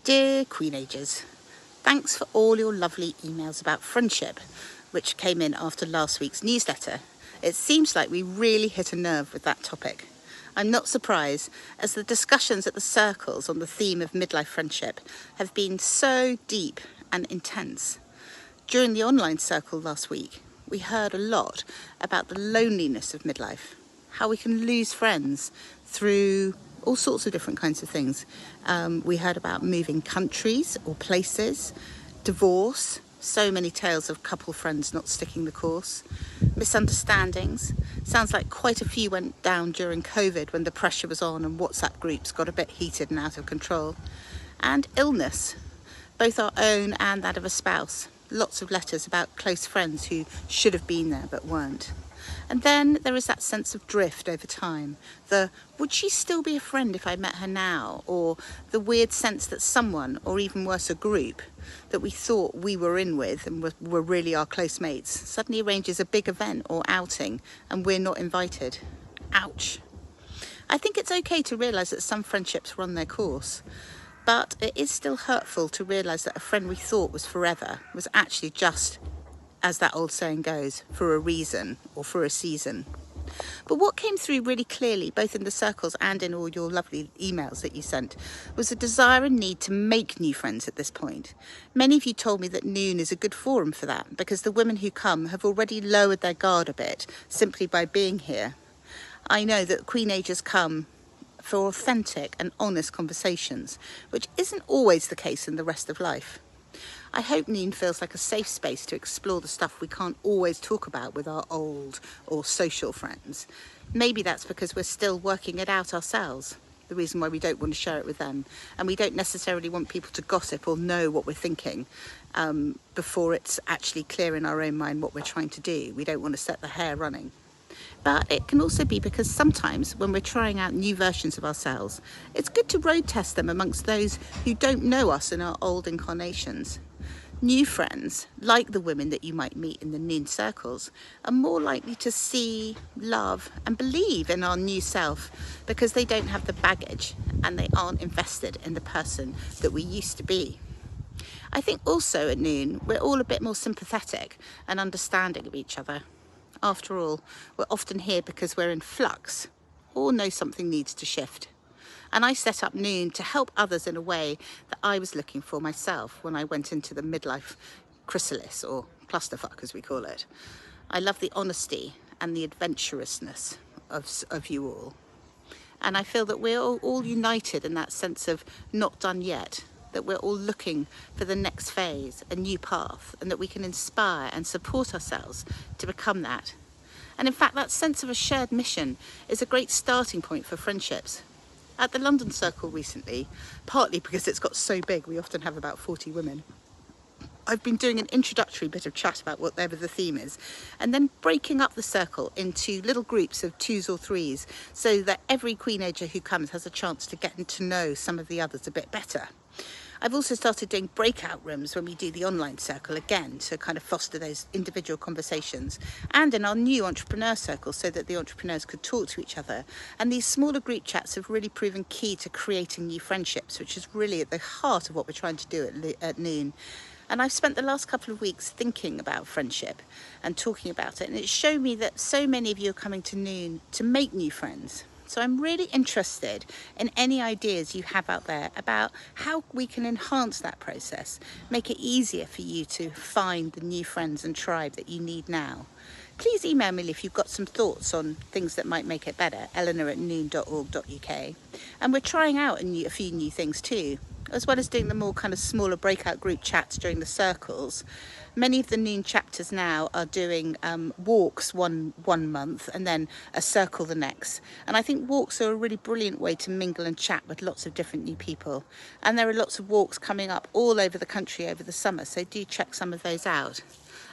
Dear Queenagers, thanks for all your lovely emails about friendship, which came in after last week's newsletter. It seems like we really hit a nerve with that topic. I'm not surprised, as the discussions at the circles on the theme of midlife friendship have been so deep and intense. During the online circle last week, we heard a lot about the loneliness of midlife, how we can lose friends through all sorts of different kinds of things. We heard about moving countries or places, divorce, so many tales of couple friends not sticking the course, misunderstandings. Sounds like quite a few went down during COVID when the pressure was on and WhatsApp groups got a bit heated and out of control. And illness, both our own and that of a spouse. Lots of letters about close friends who should have been there but weren't. And then there is that sense of drift over time. Would she still be a friend if I met her now? Or the weird sense that someone, or even worse, a group that we thought we were in with and were really our close mates, suddenly arranges a big event or outing and we're not invited. Ouch. I think it's okay to realise that some friendships run their course, but it is still hurtful to realise that a friend we thought was forever was actually just, as that old saying goes, for a reason or for a season. But what came through really clearly, both in the circles and in all your lovely emails that you sent, was a desire and need to make new friends at this point. Many of you told me that Noon is a good forum for that, because the women who come have already lowered their guard a bit simply by being here. I know that Queenagers come for authentic and honest conversations, which isn't always the case in the rest of life. I hope Noon feels like a safe space to explore the stuff we can't always talk about with our old or social friends. Maybe that's because we're still working it out ourselves, the reason why we don't want to share it with them, and we don't necessarily want people to gossip or know what we're thinking before it's actually clear in our own mind what we're trying to do. We don't want to set the hair running. But it can also be because sometimes when we're trying out new versions of ourselves, it's good to road test them amongst those who don't know us in our old incarnations. New friends, like the women that you might meet in the Noon circles, are more likely to see, love and believe in our new self because they don't have the baggage and they aren't invested in the person that we used to be. I think also at Noon, we're all a bit more sympathetic and understanding of each other. After all, we're often here because we're in flux or know something needs to shift. And I set up Noon to help others in a way that I was looking for myself when I went into the midlife chrysalis, or clusterfuck as we call it. I love the honesty and the adventurousness of you all. And I feel that we're all united in that sense of not done yet, that we're all looking for the next phase, a new path, and that we can inspire and support ourselves to become that. And in fact, that sense of a shared mission is a great starting point for friendships. At the London Circle recently, partly because it's got so big, we often have about 40 women, I've been doing an introductory bit of chat about whatever the theme is, and then breaking up the circle into little groups of 2s or 3s so that every Queenager who comes has a chance to get to know some of the others a bit better. I've also started doing breakout rooms when we do the online circle again to kind of foster those individual conversations, and in our new entrepreneur circle so that the entrepreneurs could talk to each other. And these smaller group chats have really proven key to creating new friendships, which is really at the heart of what we're trying to do at Noon. And I've spent the last couple of weeks thinking about friendship and talking about it, and it's shown me that so many of you are coming to Noon to make new friends. So I'm really interested in any ideas you have out there about how we can enhance that process, make it easier for you to find the new friends and tribe that you need now. Please email me if you've got some thoughts on things that might make it better, eleanor@noon.org.uk. And we're trying out a few new things too, as well as doing the more kind of smaller breakout group chats during the circles. Many of the Noon chapters now are doing walks one month and then a circle the next. And I think walks are a really brilliant way to mingle and chat with lots of different new people. And there are lots of walks coming up all over the country over the summer, so do check some of those out.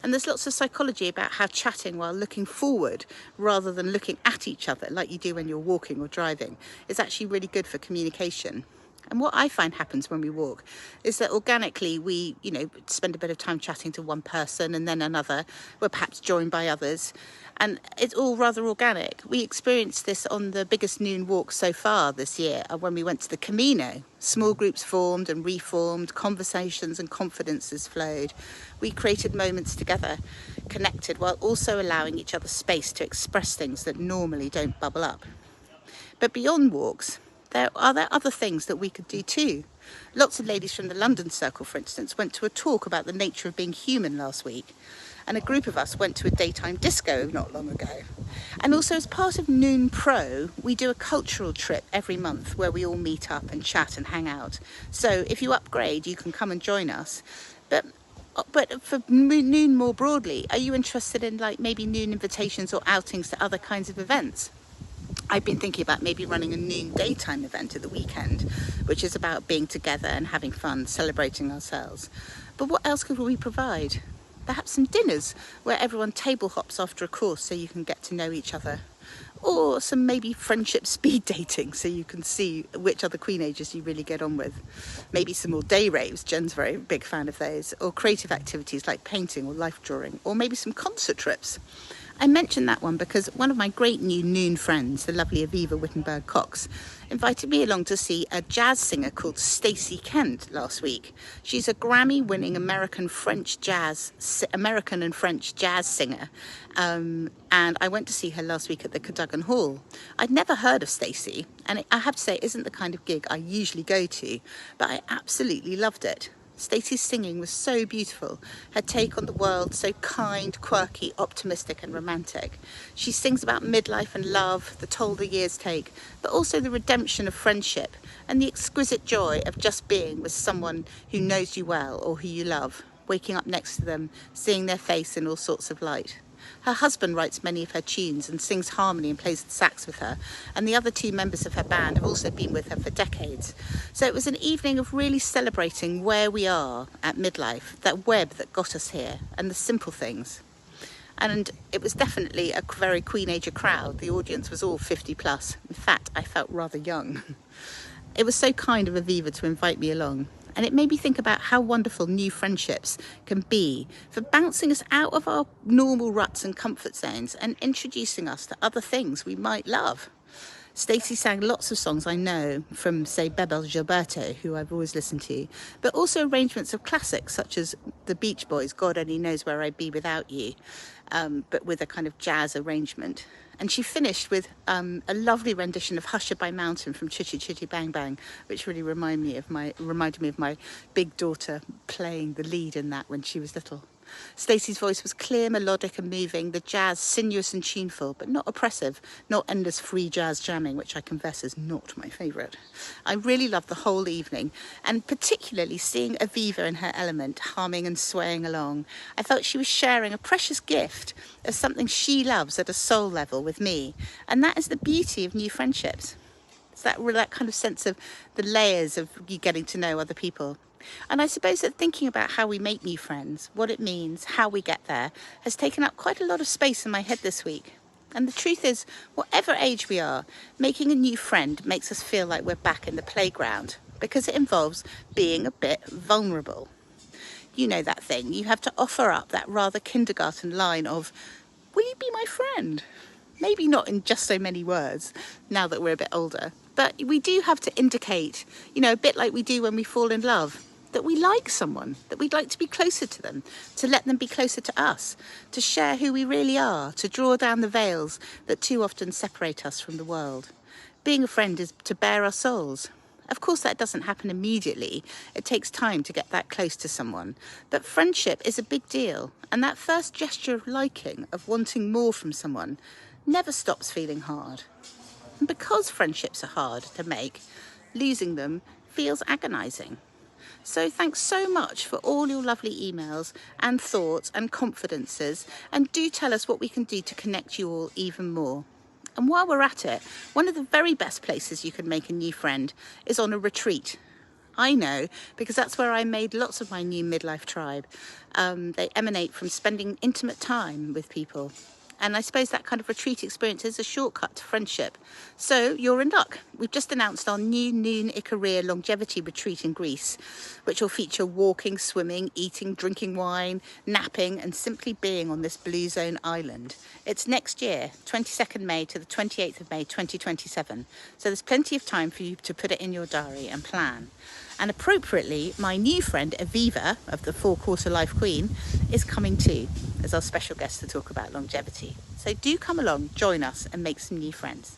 And there's lots of psychology about how chatting while looking forward rather than looking at each other like you do when you're walking or driving is actually really good for communication. And what I find happens when we walk is that organically we, spend a bit of time chatting to one person and then another. We're perhaps joined by others. And it's all rather organic. We experienced this on the biggest noon walk so far this year when we went to the Camino. Small groups formed and reformed, conversations and confidences flowed. We created moments together, connected, while also allowing each other space to express things that normally don't bubble up. But beyond walks, there are other things that we could do too. Lots of ladies from the London Circle, for instance, went to a talk about the nature of being human last week. And a group of us went to a daytime disco not long ago. And also as part of Noon Pro, we do a cultural trip every month where we all meet up and chat and hang out. So if you upgrade, you can come and join us. But for Noon more broadly, are you interested in maybe Noon invitations or outings to other kinds of events? I've been thinking about maybe running a Noon daytime event at the weekend, which is about being together and having fun, celebrating ourselves. But what else could we provide? Perhaps some dinners where everyone table hops after a course so you can get to know each other. Or some maybe friendship speed dating so you can see which other Queenagers you really get on with. Maybe some more day raves, Jen's very big fan of those. Or creative activities like painting or life drawing. Or maybe some concert trips. I mentioned that one because one of my great new Noon friends, the lovely Aviva Wittenberg-Cox, invited me along to see a jazz singer called Stacey Kent last week. She's a Grammy-winning American and French jazz singer, and I went to see her last week at the Cadogan Hall. I'd never heard of Stacey, and I have to say it isn't the kind of gig I usually go to, but I absolutely loved it. Stacey's singing was so beautiful, her take on the world so kind, quirky, optimistic and romantic. She sings about midlife and love, the toll the years take, but also the redemption of friendship and the exquisite joy of just being with someone who knows you well or who you love, waking up next to them, seeing their face in all sorts of light. Her husband writes many of her tunes and sings harmony and plays the sax with her, and the other two members of her band have also been with her for decades. So it was an evening of really celebrating where we are at midlife, that web that got us here, and the simple things. And it was definitely a very Queenager crowd. The audience was all 50 plus. In fact, I felt rather young. It was so kind of Aviva to invite me along. And it made me think about how wonderful new friendships can be for bouncing us out of our normal ruts and comfort zones and introducing us to other things we might love. Stacey sang lots of songs I know from, say, Bebel Gilberto, who I've always listened to, but also arrangements of classics such as the Beach Boys' God Only Knows Where I'd Be Without You, but with a kind of jazz arrangement. And she finished with a lovely rendition of Husher by Mountain from Chitty Chitty Bang Bang, which really reminded me of my big daughter playing the lead in that when she was little. Stacey's voice was clear, melodic and moving, the jazz sinuous and tuneful, but not oppressive, not endless free jazz jamming, which I confess is not my favourite. I really loved the whole evening, and particularly seeing Aviva in her element, humming and swaying along. I felt she was sharing a precious gift of something she loves at a soul level with me, and that is the beauty of new friendships. It's that kind of sense of the layers of you getting to know other people. And I suppose that thinking about how we make new friends, what it means, how we get there, has taken up quite a lot of space in my head this week. And the truth is, whatever age we are, making a new friend makes us feel like we're back in the playground, because it involves being a bit vulnerable. You know that thing, you have to offer up that rather kindergarten line of, will you be my friend? Maybe not in just so many words, now that we're a bit older, but we do have to indicate, a bit like we do when we fall in love, that we like someone, that we'd like to be closer to them, to let them be closer to us, to share who we really are, to draw down the veils that too often separate us from the world. Being a friend is to bare our souls. Of course, that doesn't happen immediately. It takes time to get that close to someone. But friendship is a big deal, and that first gesture of liking, of wanting more from someone, never stops feeling hard. And because friendships are hard to make, losing them feels agonising. So thanks so much for all your lovely emails and thoughts and confidences, and do tell us what we can do to connect you all even more. And while we're at it, one of the very best places you can make a new friend is on a retreat. I know, because that's where I made lots of my new midlife tribe. They emanate from spending intimate time with people. And I suppose that kind of retreat experience is a shortcut to friendship. So you're in luck. We've just announced our new Noon Ikaria longevity retreat in Greece, which will feature walking, swimming, eating, drinking wine, napping, and simply being on this blue zone island. It's next year, 22nd May to the 28th of May 2027. So there's plenty of time for you to put it in your diary and plan. And appropriately, my new friend Aviva of the 4-Quarter Life Queen is coming too as our special guest to talk about longevity. So do come along, join us and make some new friends.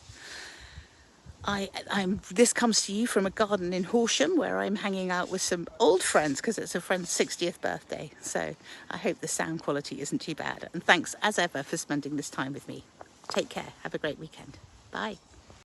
This comes to you from a garden in Horsham where I'm hanging out with some old friends because it's a friend's 60th birthday. So I hope the sound quality isn't too bad. And thanks as ever for spending this time with me. Take care. Have a great weekend. Bye.